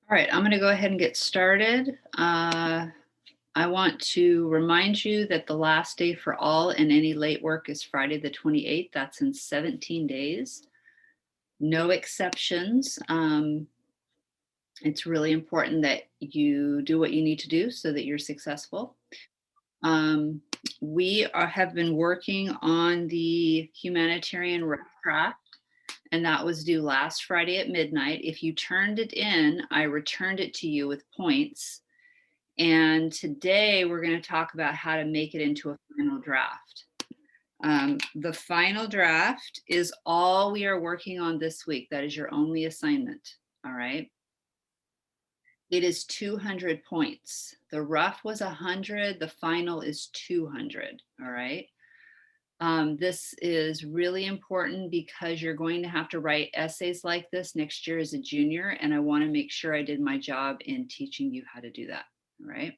All right, I'm going to go ahead and get started. I want to remind you that the last day for all and any late work is Friday the 28th. That's in 17 days. No exceptions. It's really important that you do what you need to do so that you're successful. Um, have been working on the humanitarian rough draft, and that was due last Friday at midnight. If you turned it in, I returned it to you with points. And today we're going to talk about how to make it into a final draft. The final draft is all we are working on this week. That is your only assignment. All right. It is 200 points. The rough was 100. The final is 200. All right. This is really important because you're going to have to write essays like this next year as a junior. And I want to make sure I did my job in teaching you how to do that. All right.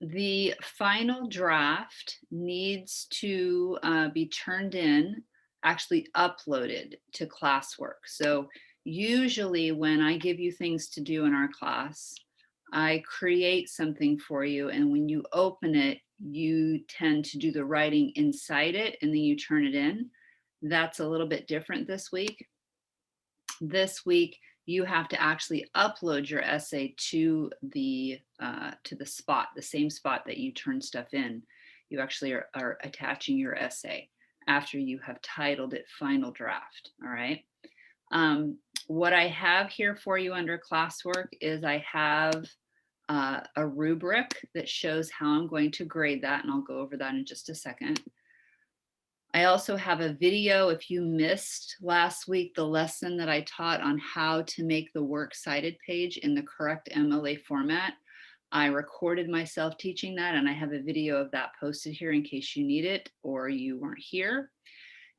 The final draft needs to be turned in, actually uploaded to classwork. So usually when I give you things to do in our class, I create something for you, and when you open it, you tend to do the writing inside it and then you turn it in. That's a little bit different this week. This week, you have to actually upload your essay to the spot, the same spot that you turn stuff in. You actually are attaching your essay after you have titled it final draft. All right. What I have here for you under classwork is I have a rubric that shows how I'm going to grade that, and I'll go over that in just a second. I also have a video. If you missed last week, the lesson that I taught on how to make the works cited page in the correct MLA format, I recorded myself teaching that, and I have a video of that posted here in case you need it or you weren't here.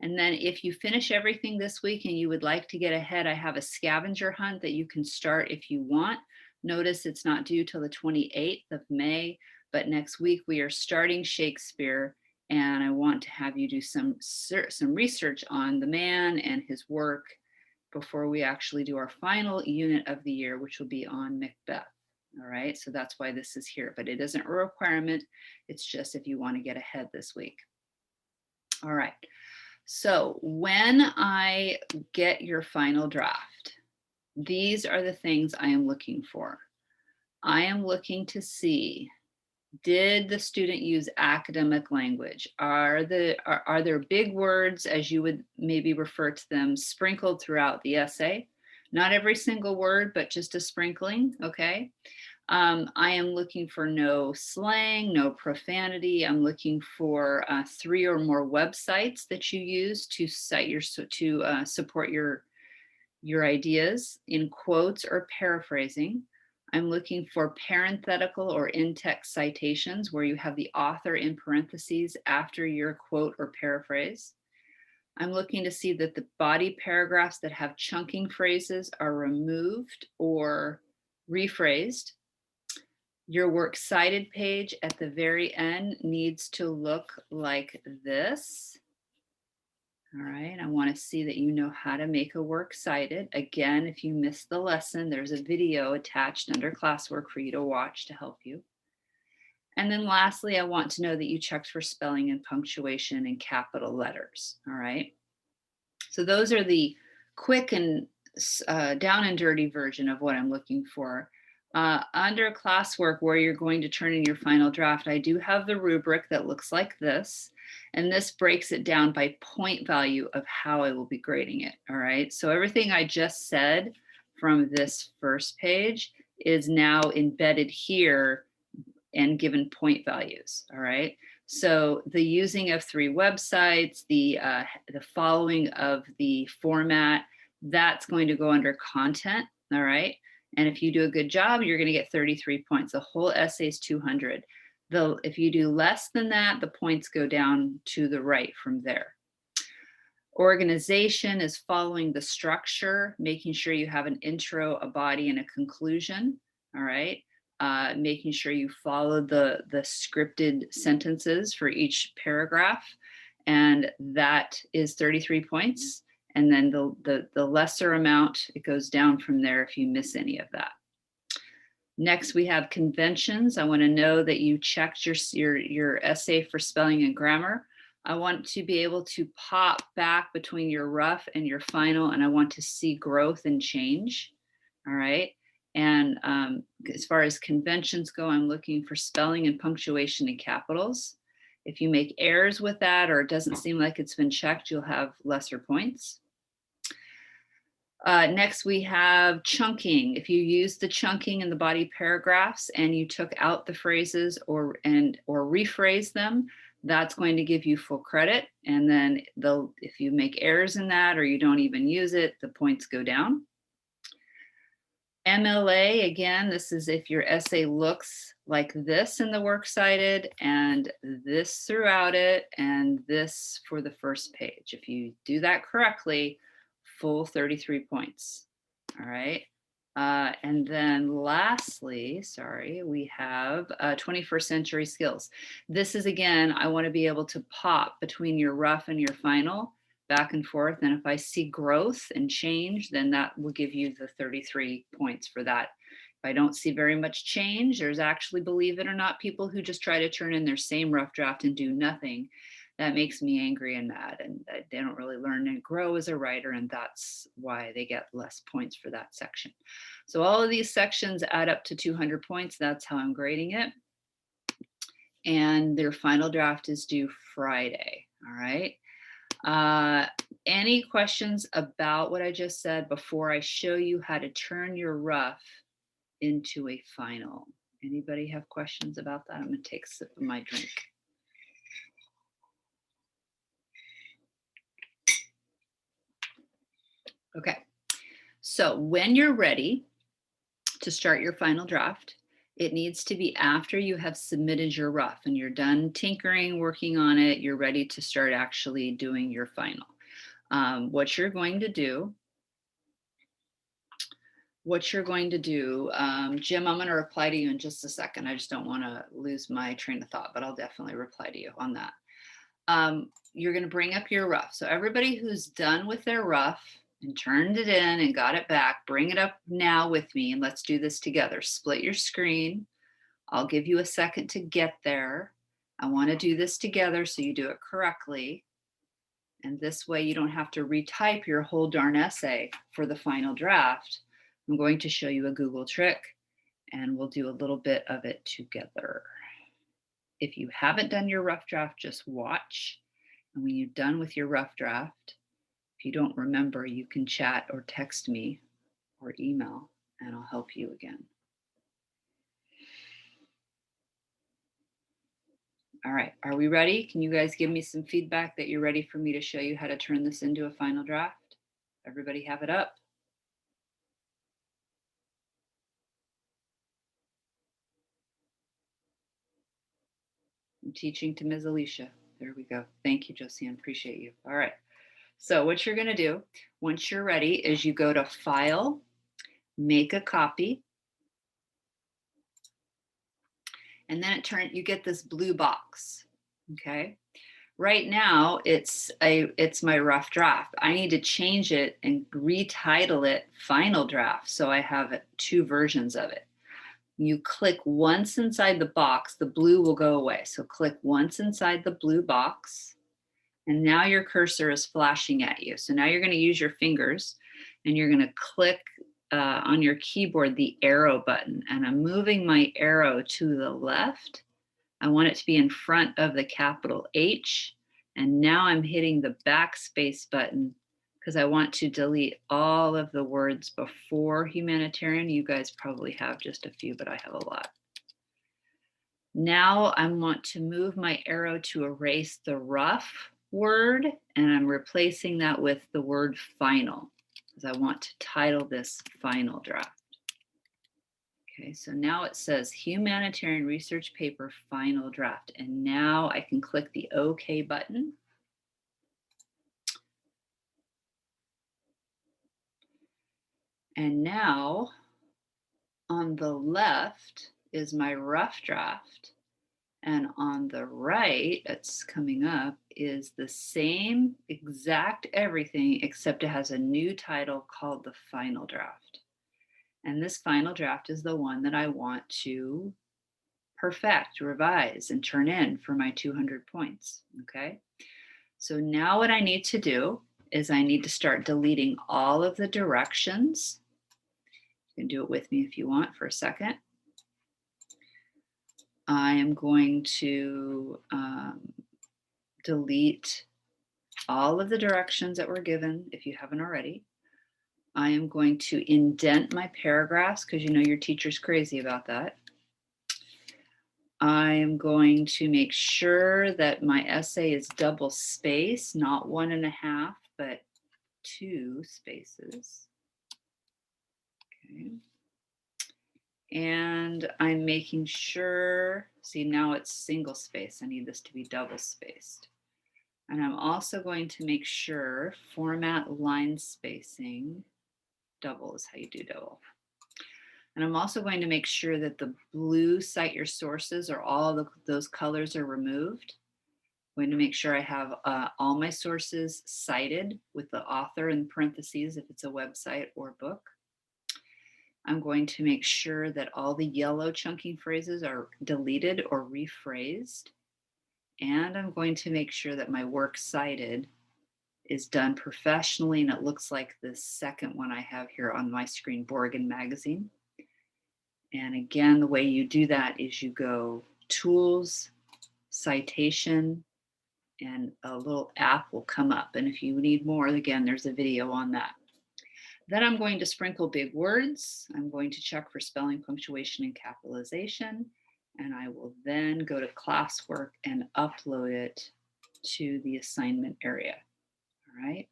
And then if you finish everything this week and you would like to get ahead, I have a scavenger hunt that you can start if you want. Notice it's not due till the 28th of May, but next week we are starting Shakespeare, and I want to have you do some research on the man and his work before we actually do our final unit of the year, which will be on Macbeth. All right, so that's why this is here, but it isn't a requirement. It's just if you want to get ahead this week. All right, so when I get your final draft, these are the things I am looking for. I am looking to see, did the student use academic language? Are there big words, as you would maybe refer to them, sprinkled throughout the essay? Not every single word, but just a sprinkling, okay? I am looking for no slang, no profanity. I'm looking for 3 or more websites that you use to cite support your ideas in quotes or paraphrasing. I'm looking for parenthetical or in-text citations where you have the author in parentheses after your quote or paraphrase. I'm looking to see that the body paragraphs that have chunking phrases are removed or rephrased. Your works cited page at the very end needs to look like this. All right, I want to see that you know how to make a works cited. Again, if you missed the lesson, there's a video attached under classwork for you to watch to help you. And then lastly, I want to know that you checked for spelling and punctuation in capital letters. All right, so those are the quick and down and dirty version of what I'm looking for. Under classwork, where you're going to turn in your final draft, I do have the rubric that looks like this, and this breaks it down by point value of how I will be grading it. All right, so everything I just said from this first page is now embedded here and given point values. All right, so the using of 3 websites, the following of the format, that's going to go under content. All right, and if you do a good job, you're going to get 33 points. The whole essay is 200. If you do less than that, the points go down to the right from there. Organization is following the structure, making sure you have an intro, a body, and a conclusion. All right. Making sure you follow the scripted sentences for each paragraph. And that is 33 points. And then the lesser amount, it goes down from there if you miss any of that. Next, we have conventions. I want to know that you checked your essay for spelling and grammar. I want to be able to pop back between your rough and your final, and I want to see growth and change. All right. And as far as conventions go, I'm looking for spelling and punctuation in capitals. If you make errors with that or it doesn't seem like it's been checked, you'll have lesser points. Next, we have chunking. If you use the chunking in the body paragraphs and you took out the phrases or rephrase them, that's going to give you full credit. And then if you make errors in that or you don't even use it, the points go down. MLA, again, this is if your essay looks like this in the works cited and this throughout it and this for the first page. If you do that correctly, full 33 points. All right. And then lastly, sorry, we have 21st century skills. This is, again, I want to be able to pop between your rough and your final back and forth. And if I see growth and change, then that will give you the 33 points for that. If I don't see very much change, there's actually, believe it or not, people who just try to turn in their same rough draft and do nothing. That makes me angry and mad, and they don't really learn and grow as a writer, and that's why they get less points for that section. So all of these sections add up to 200 points. That's how I'm grading it. And their final draft is due Friday. All right. Any questions about what I just said before I show you how to turn your rough into a final? Anybody have questions about that? I'm going to take a sip of my drink. Okay, so when you're ready to start your final draft, it needs to be after you have submitted your rough and you're done tinkering, working on it, you're ready to start actually doing your final. What you're going to do, Jim, I'm going to reply to you in just a second. I just don't want to lose my train of thought, but I'll definitely reply to you on that. You're going to bring up your rough. So everybody who's done with their rough and turned it in and got it back, bring it up now with me and let's do this together. Split your screen. I'll give you a second to get there. I want to do this together so you do it correctly. And this way you don't have to retype your whole darn essay for the final draft. I'm going to show you a Google trick and we'll do a little bit of it together. If you haven't done your rough draft, just watch. And when you're done with your rough draft, if you don't remember, you can chat or text me or email and I'll help you again. All right, are we ready? Can you guys give me some feedback that you're ready for me to show you how to turn this into a final draft? Everybody have it up? I'm teaching to Ms. Alicia. There we go. Thank you, Josiane. Appreciate you. All right. So what you're going to do once you're ready is you go to File, Make a Copy, and then you get this blue box. Okay. Right now it's my rough draft. I need to change it and retitle it Final Draft so I have two versions of it. You click once inside the box, the blue will go away. So click once inside the blue box, and now your cursor is flashing at you. So now you're going to use your fingers and you're going to click on your keyboard the arrow button. And I'm moving my arrow to the left. I want it to be in front of the capital H. And now I'm hitting the backspace button because I want to delete all of the words before humanitarian. You guys probably have just a few, but I have a lot. Now I want to move my arrow to erase the rough word, and I'm replacing that with the word final because I want to title this Final Draft. Okay, so now it says Humanitarian Research Paper Final Draft, and now I can click the OK button. And now on the left is my rough draft, And on the right, that's coming up, is the same exact everything, except it has a new title called the final draft. And this final draft is the one that I want to perfect, revise, and turn in for my 200 points. Okay. So now what I need to do is I need to start deleting all of the directions. You can do it with me if you want for a second. I am going to delete all of the directions that were given if you haven't already. I am going to indent my paragraphs because you know your teacher's crazy about that. I am going to make sure that my essay is double spaced, not 1.5, but 2 spaces. Okay. And I'm making sure, see now it's single space. I need this to be double spaced. And I'm also going to make sure format line spacing, double is how you do double. And I'm also going to make sure that the blue cite your sources or those colors are removed. I'm going to make sure I have all my sources cited with the author in parentheses if it's a website or book. I'm going to make sure that all the yellow chunking phrases are deleted or rephrased. And I'm going to make sure that my works cited is done professionally and it looks like the second one I have here on my screen, Borgen Magazine. And again, the way you do that is you go Tools, Citation, and a little app will come up. And if you need more, again, there's a video on that. Then I'm going to sprinkle big words. I'm going to check for spelling, punctuation, and capitalization. And I will then go to classwork and upload it to the assignment area. All right.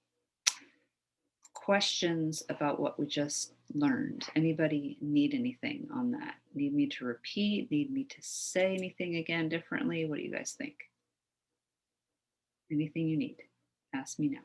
Questions about what we just learned? Anybody need anything on that? Need me to repeat? Need me to say anything again differently? What do you guys think? Anything you need? Ask me now.